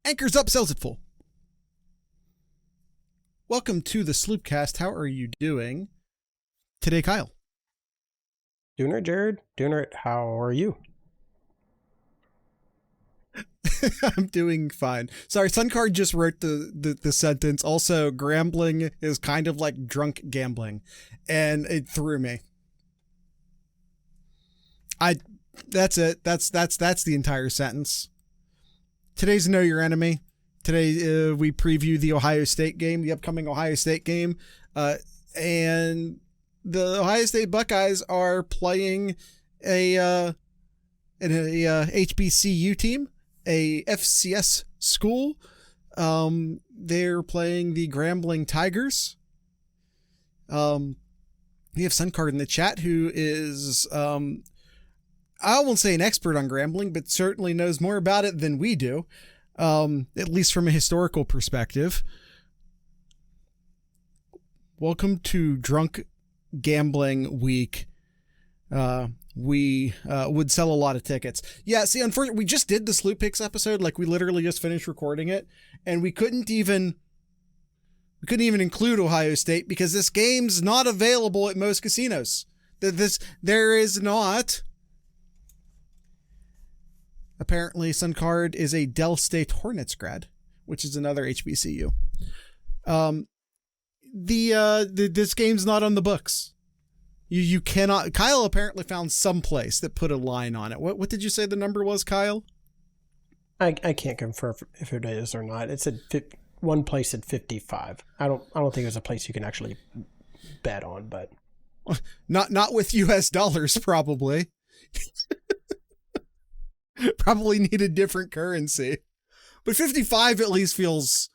Anchors up, sells it full. Welcome to the Sloopcast. How are you doing today, Kyle? Doing it, Jared. Doing it. How are you? I'm doing fine. Sorry, Suncard just wrote the sentence. Also, Grambling is kind of like drunk gambling, and it threw me. That's it. That's the entire sentence. Today's Know Your Enemy. Today we preview the Ohio State game, the upcoming Ohio State game, and the Ohio State Buckeyes are playing a HBCU team, a FCS school. They're playing the Grambling Tigers. We have Suncard in the chat, who is I won't say an expert on Grambling, but certainly knows more about it than we do, at least from a historical perspective. Welcome to Drunk Gambling Week. We would sell a lot of tickets. Yeah, see, unfortunately, we just did the Sloop Picks episode. Like, we literally just finished recording it, and we couldn't even include Ohio State because this game's not available at most casinos. There is not. Apparently, Suncard is a Dell State Hornets grad, which is another HBCU. This game's not on the books. You cannot. Kyle apparently found some place that put a line on it. What did you say the number was, Kyle? I can't confirm if it is or not. It said one place at 55. I don't think there's a place you can actually bet on, but not with US dollars, probably. Probably need a different currency, but 55 at least feels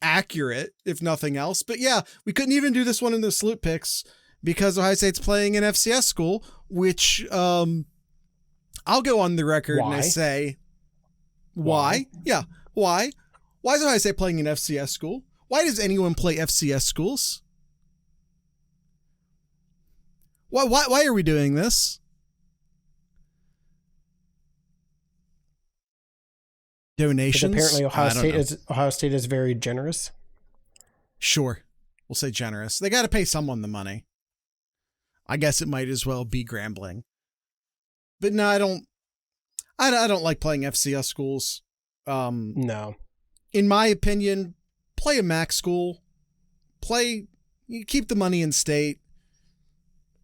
accurate, if nothing else. But yeah, we couldn't even do this one in the Sloop Picks because Ohio State's playing an FCS school, which I'll go on the record and I say, why? Yeah, why? Why is Ohio State playing an FCS school? Why does anyone play FCS schools? Why are we doing this? Donations. Apparently, Ohio State is very generous. Sure, we'll say generous. They got to pay someone the money. I guess it might as well be Grambling. But no, I don't like playing FCS schools. No, in my opinion, play a MAC school. You keep the money in state.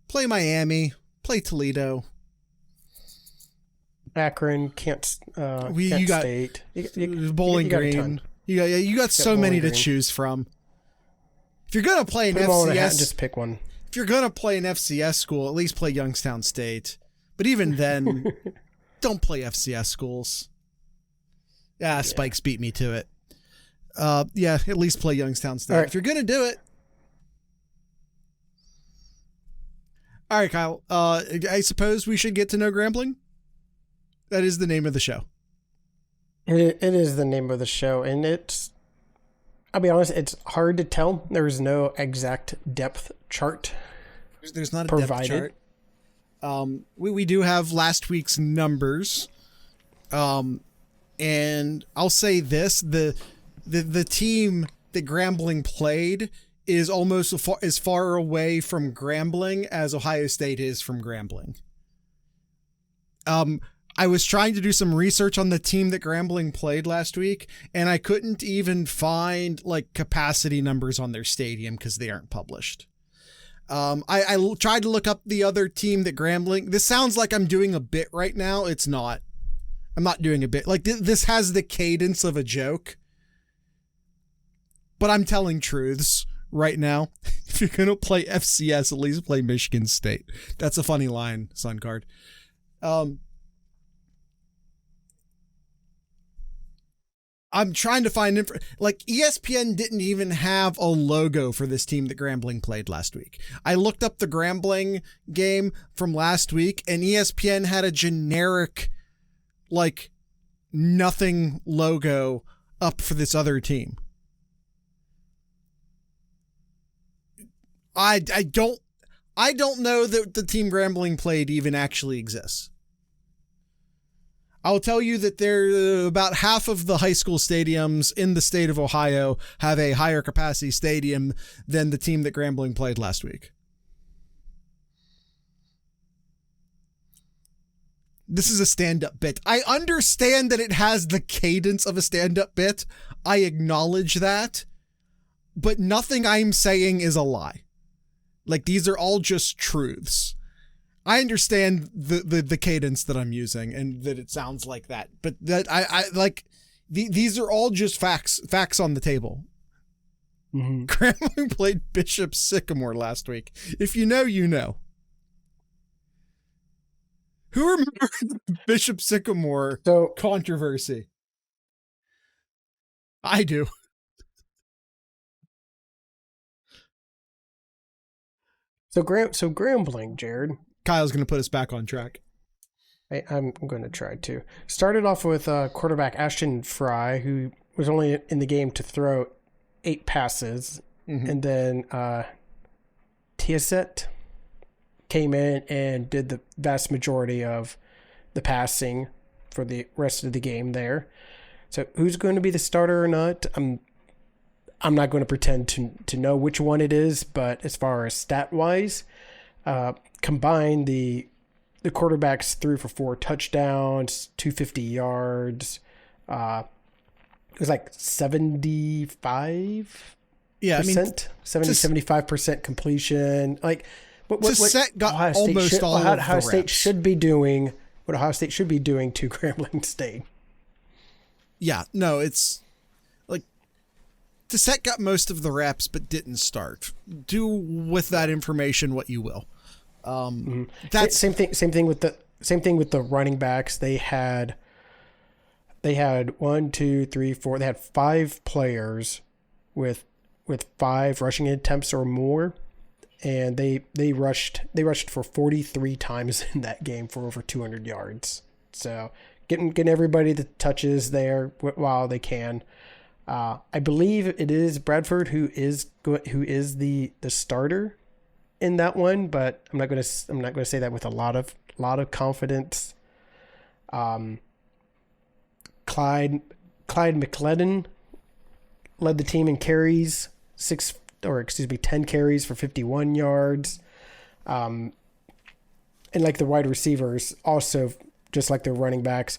Play Miami. Play Toledo. Akron, Kent State, Bowling Green. You got so many to choose from. If you're gonna play an FCS, just pick one. If you're gonna play an FCS school, at least play Youngstown State. But even then, don't play FCS schools. Yeah, Spikes beat me to it. Yeah, at least play Youngstown State. Right. If you're gonna do it. All right, Kyle. I suppose we should get to know Grambling. That is the name of the show. It is the name of the show, and I'll be honest, it's hard to tell. There's no exact depth chart. There's not a provided. Depth chart. We do have last week's numbers. And I'll say this, the team that Grambling played is almost as far away from Grambling as Ohio State is from Grambling. I was trying to do some research on the team that Grambling played last week, and I couldn't even find like capacity numbers on their stadium because they aren't published. I tried to look up the other team that Grambling. This sounds like I'm doing a bit right now. It's not. I'm not doing a bit. Like this has the cadence of a joke, but I'm telling truths right now. If you're gonna play FCS, at least play Michigan State. That's a funny line, Suncard. I'm trying to find like ESPN didn't even have a logo for this team that Grambling played last week. I looked up the Grambling game from last week and ESPN had a generic, like, nothing logo up for this other team. I don't know that the team Grambling played even actually exists. I'll tell you that there about half of the high school stadiums in the state of Ohio have a higher capacity stadium than the team that Grambling played last week. This is a stand-up bit. I understand that it has the cadence of a stand-up bit. I acknowledge that. But nothing I'm saying is a lie. Like, these are all just truths. I understand the cadence that I'm using and that it sounds like that. But that I like, these are all just facts on the table. Mm-hmm. Grambling played Bishop Sycamore last week. If you know, you know. Who remembers the Bishop Sycamore controversy? I do. So Grambling, Jared. Kyle's going to put us back on track. I'm going to try to. Started off with quarterback Ashton Fry, who was only in the game to throw 8 passes. Mm-hmm. And then Tiaset came in and did the vast majority of the passing for the rest of the game there. So who's going to be the starter or not? I'm not going to pretend to know which one it is, but as far as stat-wise, combined the quarterbacks threw for 4 touchdowns, 250 yards. It was like 75%. Yeah, I mean, 75% completion. Like what got Ohio almost State all of Ohio the State reps. should be doing. What Ohio State should be doing to Grambling State. Yeah, no, it's like Tissette got most of the reps but didn't start. Do with that information what you will. That's same thing with the running backs. They had 1, 2, 3, 4. They had 5 players with 5 rushing attempts or more, and they rushed for 43 times in that game for over 200 yards. So getting everybody the touches there while they can. I believe it is Bradford who is the starter in that one, but I'm not going to say that with a lot of confidence. Clyde McLendon led the team in carries, 10 carries for 51 yards. And like the wide receivers, also just like the running backs,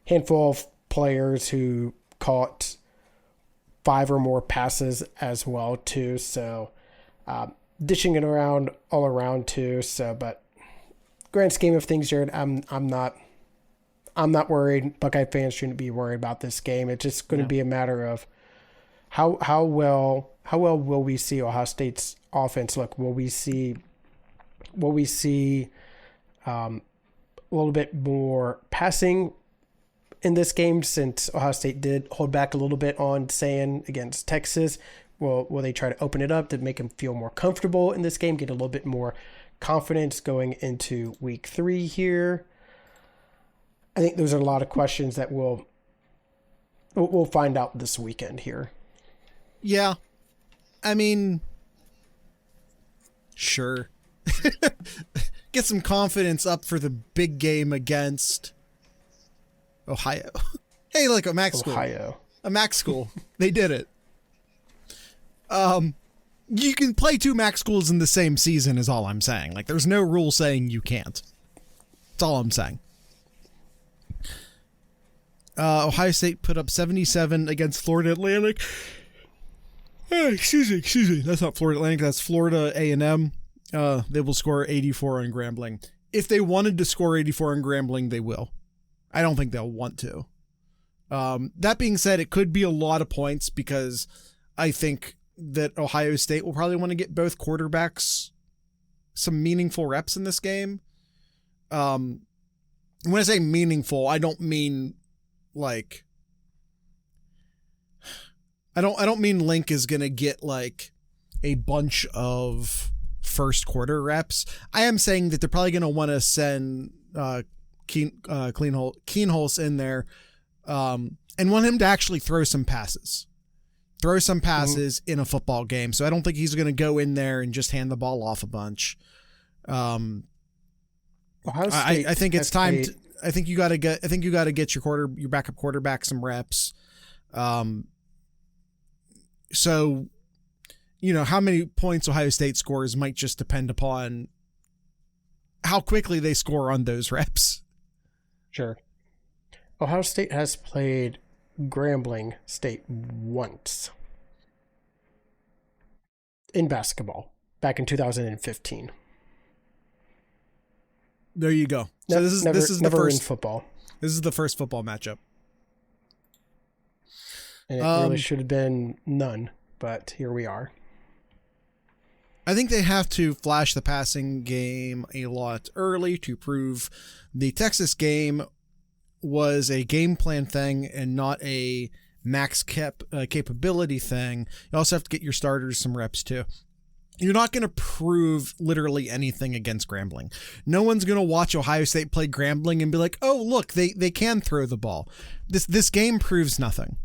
handful of players who caught 5 or more passes as well too. So dishing it around all around too. So, but grand scheme of things, Jared, I'm not worried. Buckeye fans shouldn't be worried about this game. It's just going to be a matter of how well will we see Ohio State's offense look? Will we see a little bit more passing in this game, since Ohio State did hold back a little bit on saying against Texas? Will they try to open it up to make them feel more comfortable in this game, get a little bit more confidence going into week 3 here? I think those are a lot of questions that we'll find out this weekend here. Yeah. I mean, sure. Get some confidence up for the big game against Ohio. Hey, look, a MAC school. Ohio. A MAC school. They did it. You can play 2 MAC schools in the same season is all I'm saying. Like, there's no rule saying you can't. That's all I'm saying. Ohio State put up 77 against Florida Atlantic. Excuse me. That's not Florida Atlantic. That's Florida A&M. They will score 84 on Grambling. If they wanted to score 84 on Grambling, they will. I don't think they'll want to. That being said, it could be a lot of points because I think that Ohio State will probably want to get both quarterbacks some meaningful reps in this game. When I say meaningful, I don't mean like, I don't mean Link is going to get like a bunch of first quarter reps. I am saying that they're probably going to want to send Keenholz in there and want him to actually throw some passes in a football game. So I don't think he's going to go in there and just hand the ball off a bunch. Ohio State. I think it's time. Played, I think you got to get your backup quarterback some reps. So, how many points Ohio State scores might just depend upon how quickly they score on those reps. Sure. Ohio State has played Grambling State once in basketball back in 2015. There you go. So this is never the first in football. This is the first football matchup. And it really should have been none, but here we are. I think they have to flash the passing game a lot early to prove the Texas game was a game plan thing and not a max capability thing. You also have to get your starters some reps too. You're not going to prove literally anything against Grambling. No one's going to watch Ohio State play Grambling and be like, oh, look, they can throw the ball. This game proves nothing.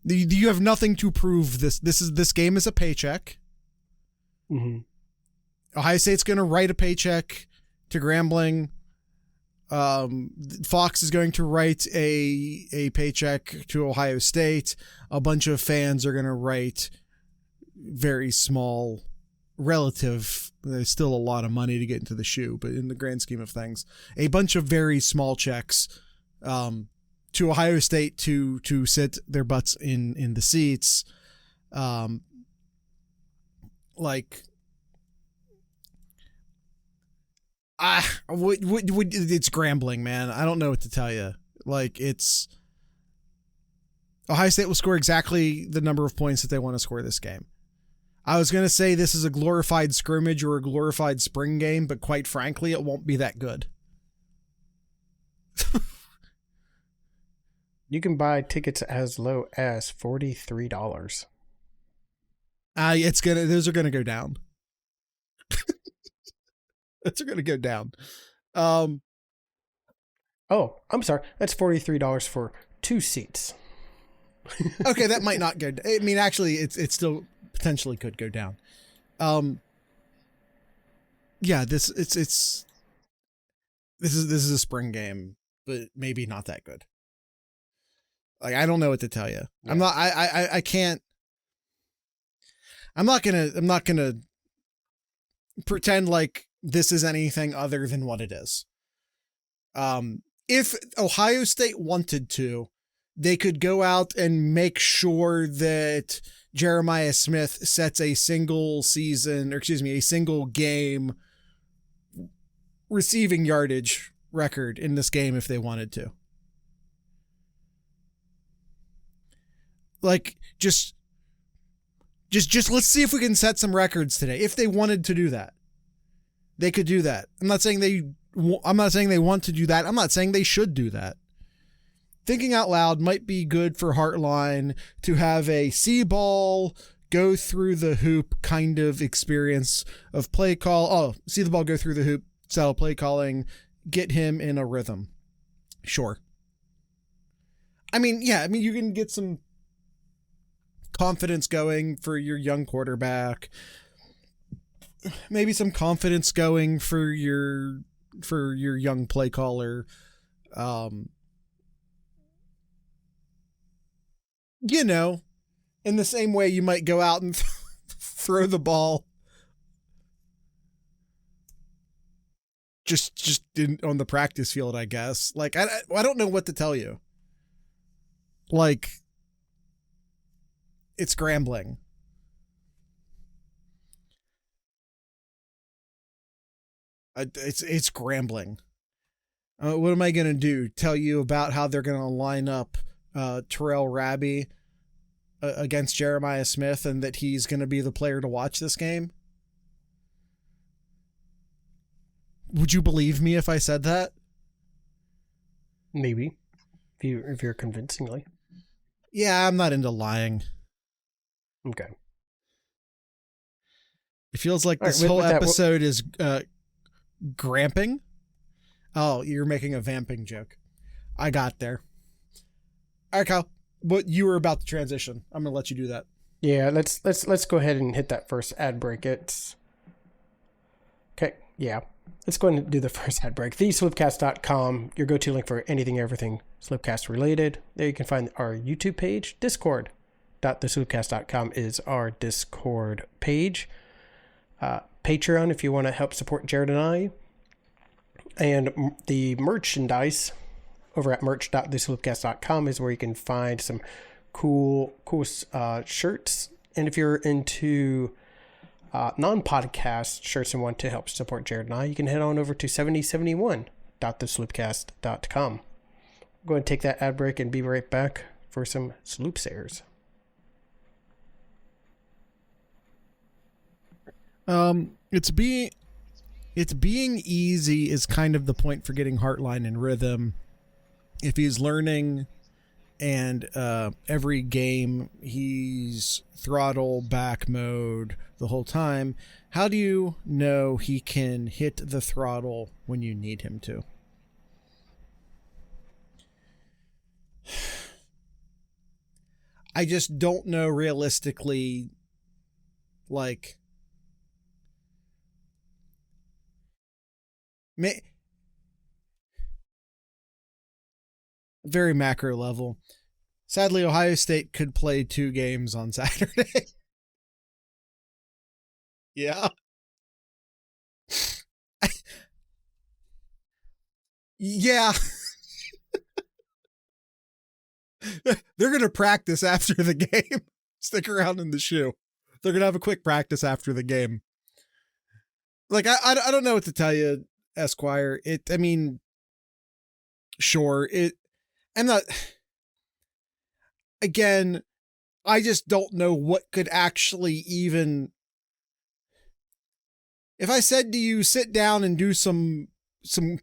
You have nothing to prove. This game is a paycheck. Mm-hmm. Ohio State's going to write a paycheck to Grambling. Fox is going to write a paycheck to Ohio State. A bunch of fans are going to write very small relative. There's still a lot of money to get into the shoe, but in the grand scheme of things, a bunch of very small checks to Ohio State to sit their butts in the seats. It's Grambling, man. I don't know what to tell you. It's Ohio State will score exactly the number of points that they want to score this game. I was going to say this is a glorified scrimmage or a glorified spring game, but quite frankly, it won't be that good. You can buy tickets as low as $43. Those are gonna go down. Those are gonna go down. Oh, I'm sorry. That's $43 for 2 seats. Okay, that might not go. I mean, actually, it still potentially could go down. Yeah, this is a spring game, but maybe not that good. I don't know what to tell you. Yeah. I can't. I'm not gonna pretend like this is anything other than what it is. If Ohio State wanted to, they could go out and make sure that Jeremiah Smith sets a single game receiving yardage record in this game if they wanted to. Just let's see if we can set some records today. If they wanted to do that, they could do that. I'm not saying they want to do that. I'm not saying they should do that. Thinking out loud might be good for Heartline to have a see ball go through the hoop kind of experience of play call. Oh, see the ball go through the hoop style play calling, get him in a rhythm. Sure. I mean, you can get some confidence going for your young quarterback. Maybe some confidence going for your young play caller. In the same way you might go out and throw the ball just on the practice field, I guess. I don't know what to tell you. It's Grambling. It's Grambling. What am I going to do? Tell you about how they're going to line up Terrell Raby against Jeremiah Smith and that he's going to be the player to watch this game? Would you believe me if I said that? Maybe. If you're convincingly. Yeah, I'm not into lying. Okay. It feels like this whole episode is gramping. Oh, you're making a vamping joke. I got there. All right, Kyle. But you were about to transition. I'm gonna let you do that. Yeah, let's go ahead and hit that first ad break. It's okay. Yeah. let's go ahead and do the first ad break. TheSlipcast.com, your go-to link for anything, everything Slipcast related. There you can find our YouTube page. Discord.theslipcast.com is our Discord page. Patreon, if you want to help support Jared and I. And the merchandise over at merch.theslipcast.com is where you can find some cool shirts. And if you're into non-podcast shirts and want to help support Jared and I, you can head on over to 7071.theslipcast.com. Go ahead and take that ad break and be right back for some Sloop Sayers. It's being easy is kind of the point for getting Heartline and rhythm. If he's learning and every game he's throttle back mode the whole time, how do you know he can hit the throttle when you need him to? I just don't know realistically, like, very macro level. Sadly, Ohio State could play 2 games on Saturday. Yeah. Yeah. They're going to practice after the game. Stick around in the shoe. They're going to have a quick practice after the game. Like, I don't know what to tell you, Esquire. I mean, sure. I'm not... Again, I just don't know what could actually even... If I said to you, sit down and do some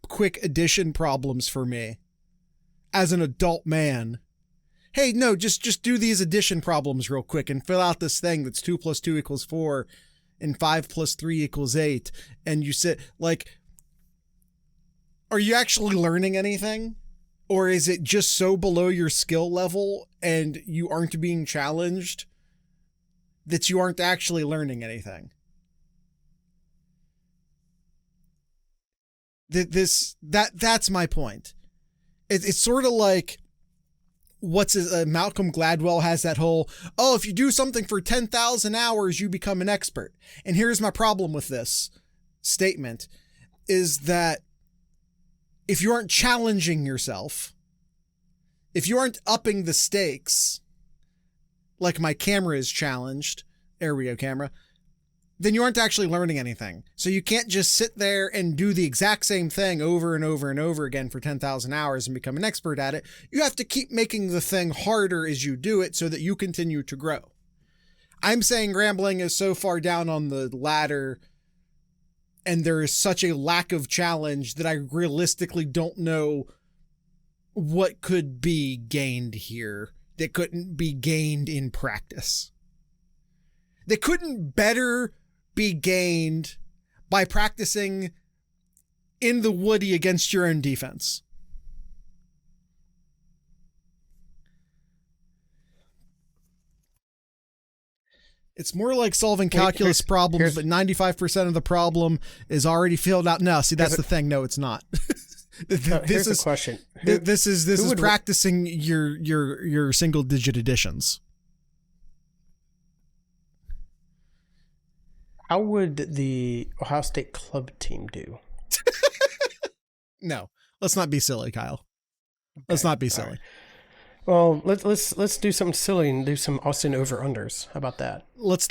quick addition problems for me as an adult man. Hey, no, just do these addition problems real quick and fill out this thing that's 2 + 2 = 4 and 5 + 3 = 8. And you sit, like, are you actually learning anything? Or is it just so below your skill level and you aren't being challenged that you aren't actually learning anything? That's my point. It's sort of like Malcolm Gladwell has that whole, oh, if you do something for 10,000 hours, you become an expert. And here's my problem with this statement is that if you aren't challenging yourself, if you aren't upping the stakes, like my camera is challenged, there we go, camera, then you aren't actually learning anything. So you can't just sit there and do the exact same thing over and over and over again for 10,000 hours and become an expert at it. You have to keep making the thing harder as you do it so that you continue to grow. I'm saying Grambling is so far down on the ladder and there is such a lack of challenge that I realistically don't know what could be gained here that couldn't be gained in practice. That couldn't better be gained by practicing in the woody against your own defense. It's more like solving calculus problems, but 95% of the problem is already filled out. No, see, that's the thing. No, it's not. Here's the question. This is practicing your single digit additions. How would the Ohio State club team do? No, let's not be silly, Kyle. Okay. Let's not be silly. Right. Well, let's do something silly and do some Austin over-unders. How about that? Let's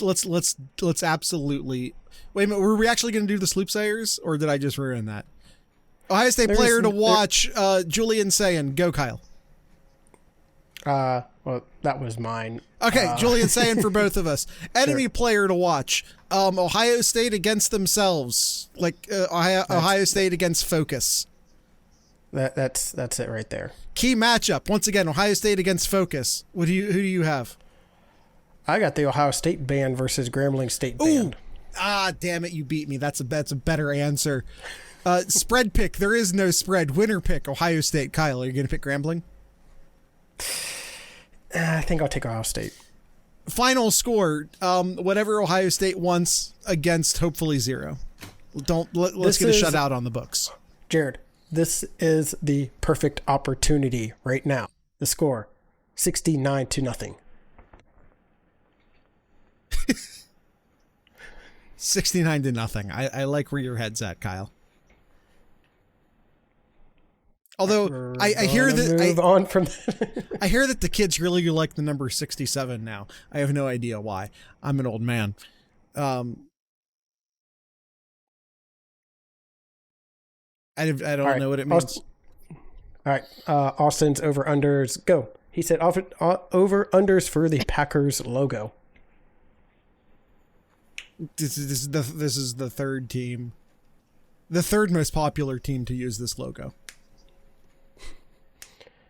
absolutely. Wait a minute, were we actually going to do the Sloop Sayers, or did I just ruin that? Ohio State player to watch, Julian Sayin. Go, Kyle. Well, that was mine. Okay, Julian Sayin for both of us. Enemy player to watch. Ohio State against themselves, like Ohio State against Focus. That's it right there. Key matchup once again: Ohio State against Focus. Who do you have? I got the Ohio State band versus Grambling State band. Ah, damn it! You beat me. That's a better answer. Spread pick. There is no spread. Winner pick. Ohio State. Kyle, are you going to pick Grambling? I think I'll take Ohio State. Final score. Whatever Ohio State wants against hopefully 0. Let's get a shutout on the books. Jared, this is the perfect opportunity right now. The score, 69-0. 69-0. I like where your head's at, Kyle. Although I hear that move on from that. I hear that the kids really like the number 67 now. I have no idea why. I'm an old man. I don't know what it means. All right, Austin's over-unders, go. He said over-unders for the Packers logo. This is the third team. The third most popular team to use this logo.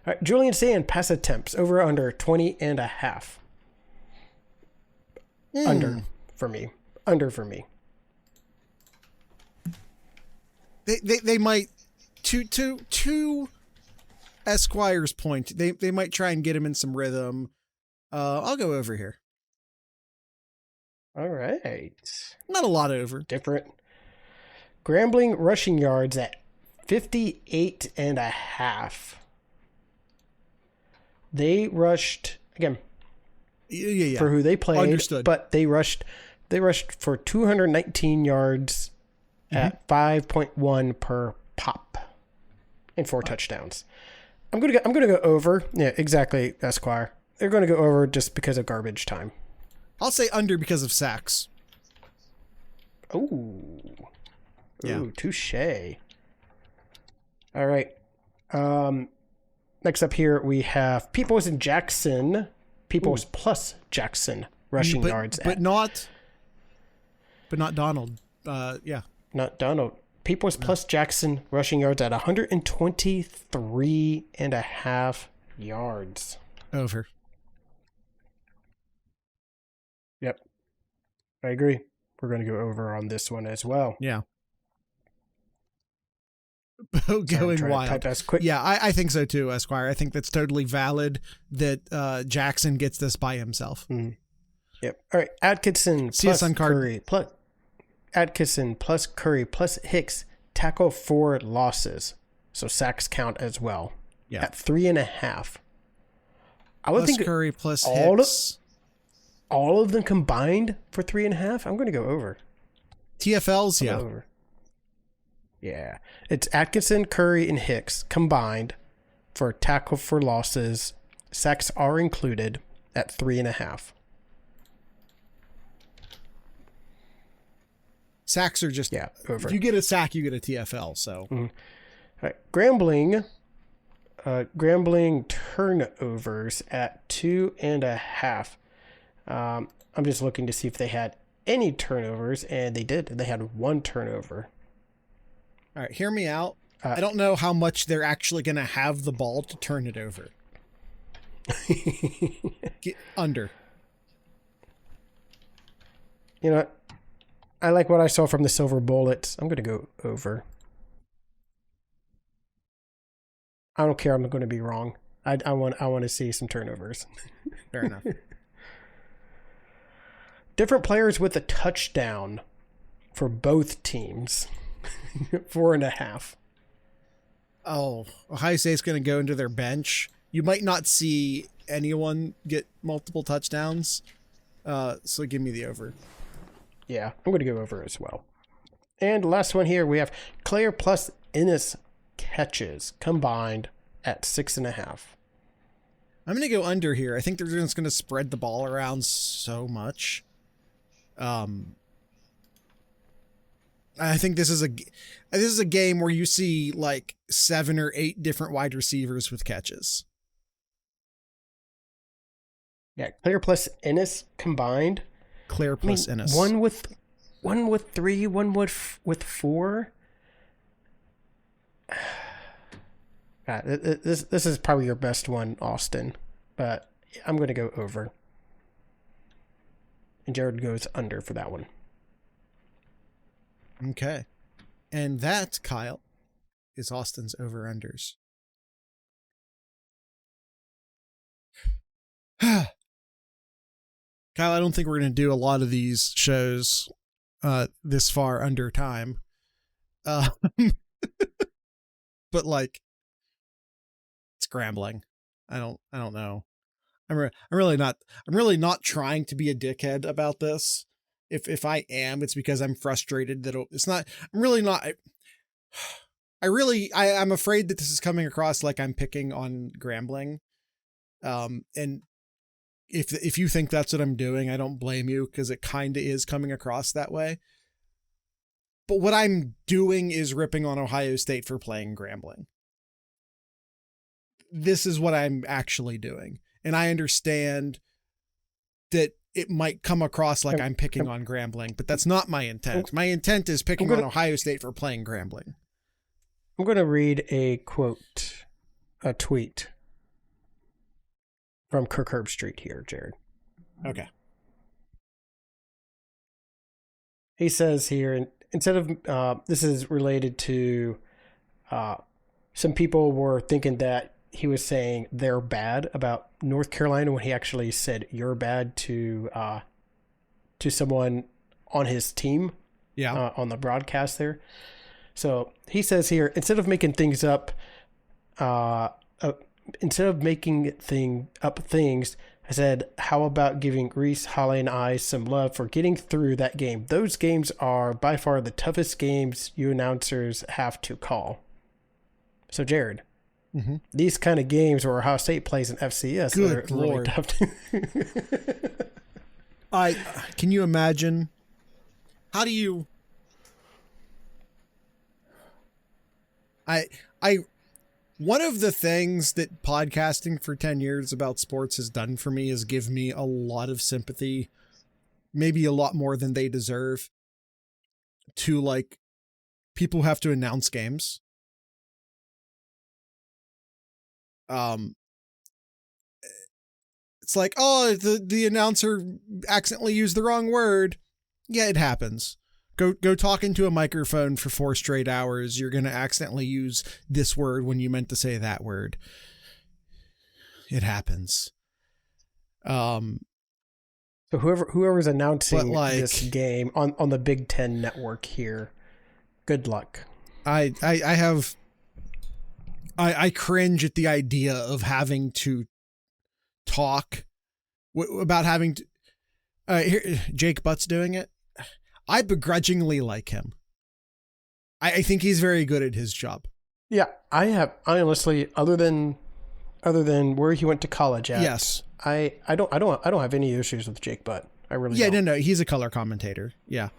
All right, Julian Sand, pass attempts, over-under 20.5. Under for me. Under for me. They might, to Esquire's point, they might try and get him in some rhythm. I'll go over here. All right. Not a lot over. Different. Grambling rushing yards at 58.5. They rushed, again, for who they played. Understood. But they rushed for 219 yards at 5.1 per pop and 4 touchdowns. I'm gonna go over. Yeah, exactly, Esquire. They're gonna go over just because of garbage time. I'll say under because of sacks. Ooh, yeah, touche. All right. Next up here we have Peoples and Jackson. Peoples plus Jackson rushing yards, but not Donald. Yeah. Not Donald. Peoples plus Jackson rushing yards at 123.5 yards. Over. Yep. I agree. We're going to go over on this one as well. Yeah. Going wild. Yeah, I think so too, Esquire. I think that's totally valid that Jackson gets this by himself. Mm. Yep. All right. Atkinson plus Curry plus Hicks tackle for losses. So sacks count as well. Yeah. At 3.5. I would think Curry plus Hicks. All of them combined for 3.5. I'm going to go over. TFLs, yeah. Over. Yeah. It's Atkinson, Curry, and Hicks combined for tackle for losses. Sacks are included at 3.5. Sacks are just over. If you get a sack, you get a TFL. So, All right. Grambling turnovers at 2.5. I'm just looking to see if they had any turnovers, and they did. They had 1 turnover. All right, hear me out. I don't know how much they're actually going to have the ball to turn it over. Get under. You know what? I like what I saw from the Silver Bullets. I'm going to go over. I don't care. I'm going to be wrong. I want to see some turnovers. Fair enough. Different players with a touchdown for both teams. 4.5. Oh, Ohio State's going to go into their bench. You might not see anyone get multiple touchdowns. So give me the over. Yeah, I'm going to go over as well. And last one here, we have Claire plus Ennis catches combined at 6.5. I'm going to go under here. I think they're just going to spread the ball around so much. I think this is a game where you see like 7 or 8 different wide receivers with catches. Yeah, Claire plus Ennis combined. Claire plus Ennis. One with 3, one with 4. This is probably your best one, Austin, but I'm going to go over. And Jared goes under for that one. Okay. And that, Kyle, is Austin's over-unders. Kyle, I don't think we're going to do a lot of these shows this far under time. Uh, but like, it's Grambling. I don't know. I'm really not trying to be a dickhead about this. If I am, it's because I'm frustrated that it's not, I'm really not, I'm afraid that this is coming across like I'm picking on Grambling. And if you think that's what I'm doing, I don't blame you, because it kind of is coming across that way. But what I'm doing is ripping on Ohio State for playing Grambling. This is what I'm actually doing. And I understand that it might come across like I'm picking on Grambling, but that's not my intent. My intent is picking on Ohio State for playing Grambling. I'm going to read a tweet from Kirk Herbstreit here, Jared. Okay. He says here, instead of, this is related to, some people were thinking that he was saying they're bad about North Carolina when he actually said you're bad to someone on his team. Yeah. On the broadcast there. So he says here, instead of making things up, instead of making things, I said, how about giving Reese, Holly, and I some love for getting through that game? Those games are by far the toughest games you announcers have to call. So, Jared, these kind of games where Ohio State plays an FCS Good are Lord. really tough to... Can you imagine? How do you... One of the things that podcasting for 10 years about sports has done for me is give me a lot of sympathy, maybe a lot more than they deserve, to like people who have to announce games. It's like, oh, the announcer accidentally used the wrong word. Yeah, it happens. Go talk into a microphone for 4 straight hours. You're going to accidentally use this word when you meant to say that word. It happens. So whoever's announcing this game on the Big Ten network here, good luck. I cringe at the idea of having to talk about having to. Here, Jake Butt's doing it. I begrudgingly like him. I think he's very good at his job. Yeah, I honestly, other than where he went to college at. Yes. I don't have any issues with Jake Butt. I really don't. Yeah, no, he's a color commentator. Yeah.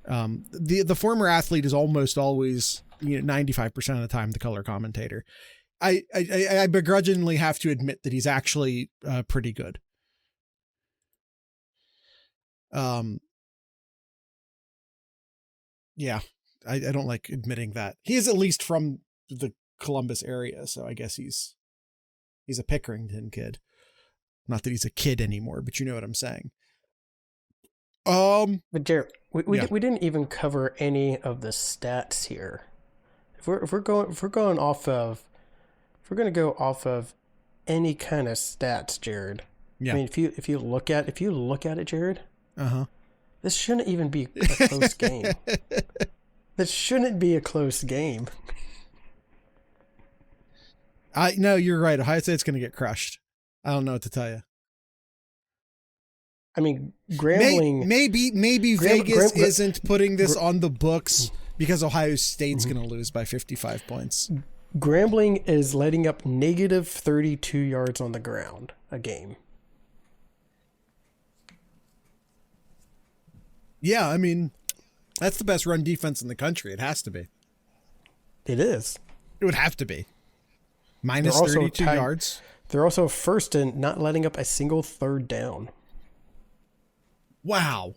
The former athlete is almost always, 95% of the time the color commentator. I begrudgingly have to admit that he's actually pretty good. Yeah, I don't like admitting that. He is at least from the Columbus area, so I guess he's a Pickerington kid. Not that he's a kid anymore, but you know what I'm saying. But Jared, we didn't even cover any of the stats here. If we're going to go off of any kind of stats, Jared. Yeah. I mean, if you look at it, Jared. This shouldn't even be a close game. This shouldn't be a close game. No, you're right. Ohio State's going to get crushed. I don't know what to tell you. I mean, Grambling... Maybe Vegas isn't putting this on the books because Ohio State's going to lose by 55 points. Grambling is letting up negative 32 yards on the ground a game. Yeah, I mean, that's the best run defense in the country. It has to be. It is. It would have to be. Minus 32 yards. They're also first in not letting up a single third down. Wow.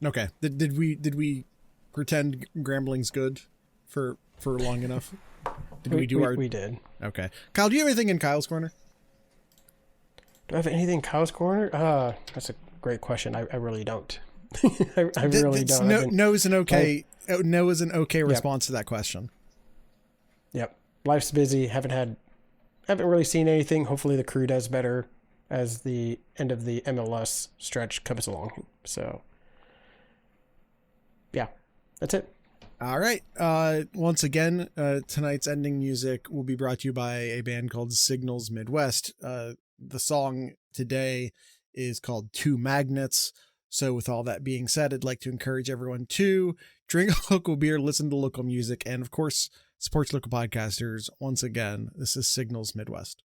Okay. Did we pretend Grambling's good for long enough? We did. Okay. Kyle, do you have anything in Kyle's corner? Do I have anything in Kyle's corner? That's a great question. I really don't. I really don't. No is an okay. No is an okay response to that question. Yep. Life's busy. Haven't really seen anything. Hopefully the crew does better as the end of the MLS stretch comes along. So, yeah. That's it. All right. Once again, tonight's ending music will be brought to you by a band called Signals Midwest. The song today is called Two Magnets. So with all that being said, I'd like to encourage everyone to drink a local beer, listen to local music, and of course, support local podcasters. Once again, this is Signals Midwest.